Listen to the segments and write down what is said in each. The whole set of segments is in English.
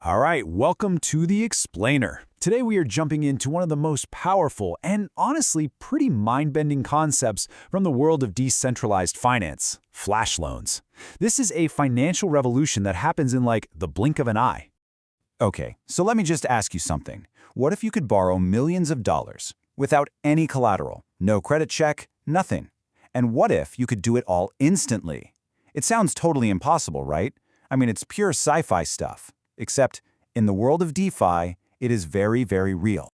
All right, welcome to The Explainer. Today we are jumping into one of the most powerful and honestly pretty mind-bending concepts from the world of decentralized finance, flash loans. This is a financial revolution that happens in like the blink of an eye. Okay, so let me just ask you something. What if you could borrow millions of dollars without any collateral, no credit check, nothing? And what if you could do it all instantly? It sounds totally impossible, right? I mean, it's pure sci-fi stuff. Except, in the world of DeFi, it is very, very real.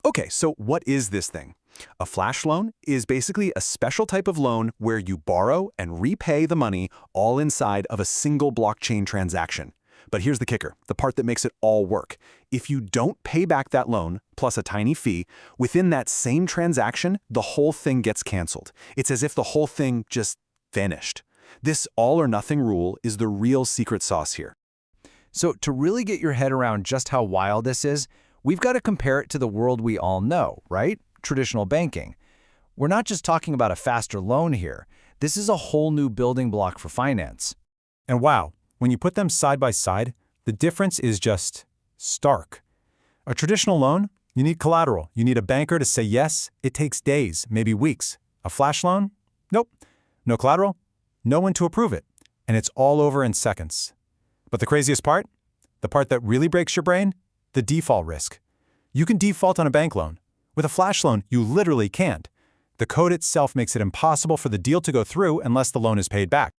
Okay, so what is this thing? A flash loan is basically a special type of loan where you borrow and repay the money all inside of a single blockchain transaction. But here's the kicker, the part that makes it all work. If you don't pay back that loan, plus a tiny fee, within that same transaction, the whole thing gets canceled. It's as if the whole thing just vanished. This all-or-nothing rule is the real secret sauce here. So to really get your head around just how wild this is, we've got to compare it to the world we all know, right? Traditional banking. We're not just talking about a faster loan here. This is a whole new building block for finance. And wow, when you put them side by side, the difference is just stark. A traditional loan, you need collateral. You need a banker to say yes. It takes days, maybe weeks. A flash loan? Nope. No collateral, no one to approve it. And it's all over in seconds. But the craziest part? The part that really breaks your brain? The default risk. You can default on a bank loan. With a flash loan, you literally can't. The code itself makes it impossible for the deal to go through unless the loan is paid back.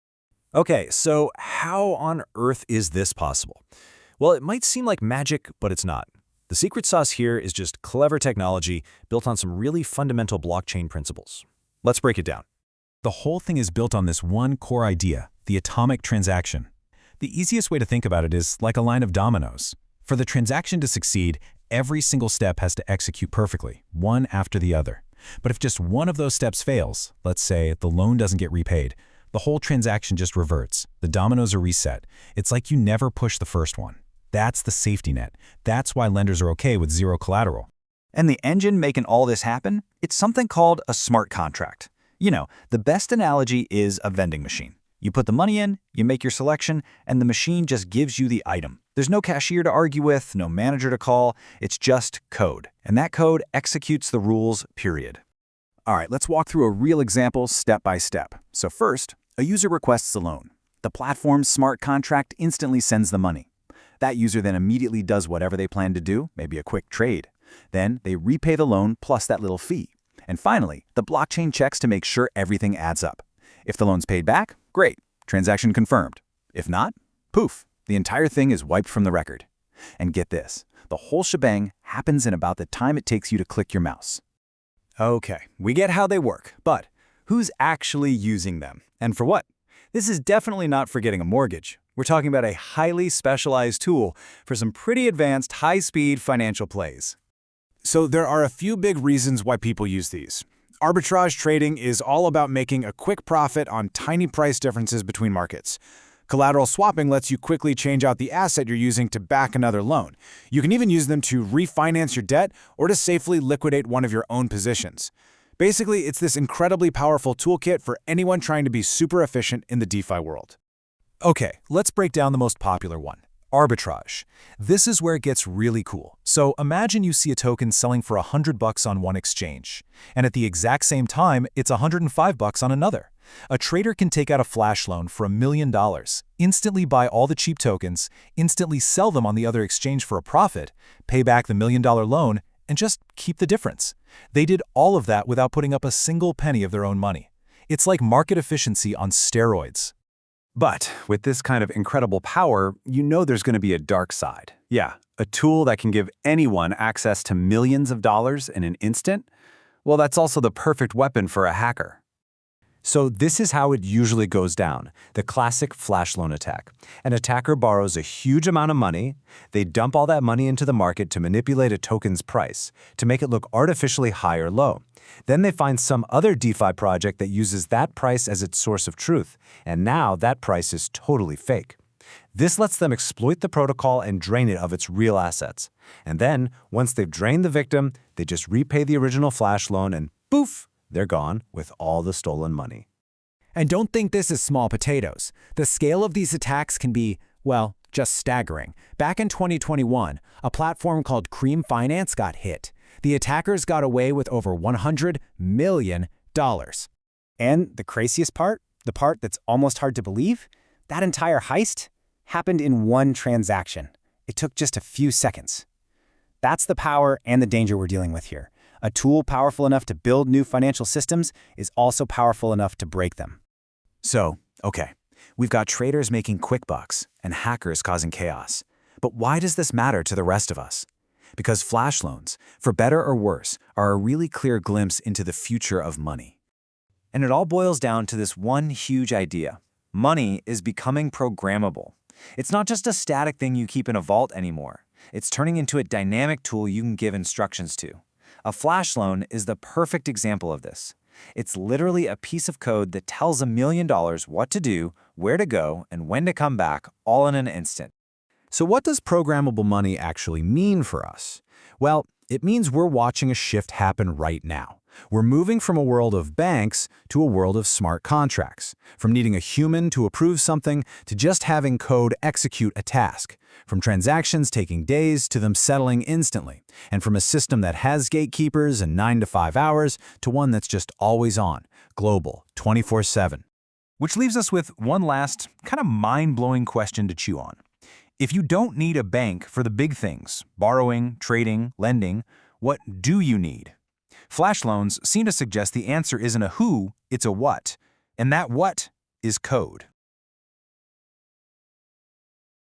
Okay, so how on earth is this possible? Well, it might seem like magic, but it's not. The secret sauce here is just clever technology built on some really fundamental blockchain principles. Let's break it down. The whole thing is built on this one core idea, the atomic transaction. The easiest way to think about it is like a line of dominoes. For the transaction to succeed, every single step has to execute perfectly, one after the other. But if just one of those steps fails, let's say the loan doesn't get repaid, the whole transaction just reverts. The dominoes are reset. It's like you never push the first one. That's the safety net. That's why lenders are okay with zero collateral. And the engine making all this happen? It's something called a smart contract. You know, the best analogy is a vending machine. You put the money in, you make your selection, and the machine just gives you the item. There's no cashier to argue with, no manager to call. It's just code. And that code executes the rules, period. All right, let's walk through a real example step by step. So first, a user requests a loan. The platform's smart contract instantly sends the money. That user then immediately does whatever they plan to do, maybe a quick trade. Then they repay the loan plus that little fee. And finally, the blockchain checks to make sure everything adds up. If the loan's paid back, great, transaction confirmed. If not, poof, the entire thing is wiped from the record. And get this, the whole shebang happens in about the time it takes you to click your mouse. Okay, we get how they work, but who's actually using them? And for what? This is definitely not for getting a mortgage. We're talking about a highly specialized tool for some pretty advanced, high-speed financial plays. So there are a few big reasons why people use these. Arbitrage trading is all about making a quick profit on tiny price differences between markets. Collateral swapping lets you quickly change out the asset you're using to back another loan. You can even use them to refinance your debt or to safely liquidate one of your own positions. Basically, it's this incredibly powerful toolkit for anyone trying to be super efficient in the DeFi world. Okay, let's break down the most popular one. Arbitrage. This is where it gets really cool. So imagine you see a token selling for $100 on one exchange, and at the exact same time, it's $105 on another. A trader can take out a flash loan for $1 million, instantly buy all the cheap tokens, instantly sell them on the other exchange for a profit, pay back the $1 million loan, and just keep the difference. They did all of that without putting up a single penny of their own money. It's like market efficiency on steroids. But with this kind of incredible power, you know there's going to be a dark side. Yeah, a tool that can give anyone access to millions of dollars in an instant? Well, that's also the perfect weapon for a hacker. So this is how it usually goes down, the classic flash loan attack. An attacker borrows a huge amount of money, they dump all that money into the market to manipulate a token's price, to make it look artificially high or low. Then they find some other DeFi project that uses that price as its source of truth, and now that price is totally fake. This lets them exploit the protocol and drain it of its real assets. And then, once they've drained the victim, they just repay the original flash loan and poof, they're gone with all the stolen money. And don't think this is small potatoes. The scale of these attacks can be, well, just staggering. Back in 2021, a platform called Cream Finance got hit. The attackers got away with over $100 million. And the craziest part, the part that's almost hard to believe, that entire heist happened in one transaction. It took just a few seconds. That's the power and the danger we're dealing with here. A tool powerful enough to build new financial systems is also powerful enough to break them. So, okay, we've got traders making quick bucks and hackers causing chaos. But why does this matter to the rest of us? Because flash loans, for better or worse, are a really clear glimpse into the future of money. And it all boils down to this one huge idea. Money is becoming programmable. It's not just a static thing you keep in a vault anymore. It's turning into a dynamic tool you can give instructions to. A flash loan is the perfect example of this. It's literally a piece of code that tells $1 million what to do, where to go, and when to come back, all in an instant. So what does programmable money actually mean for us? Well, it means we're watching a shift happen right now. We're moving from a world of banks to a world of smart contracts, from needing a human to approve something to just having code execute a task, from transactions taking days to them settling instantly, and from a system that has gatekeepers and 9 to 5 hours to one that's just always on, global, 24/7. Which leaves us with one last, kind of mind-blowing question to chew on. If you don't need a bank for the big things, borrowing, trading, lending, what do you need? Flash loans seem to suggest the answer isn't a who, it's a what. And that what is code.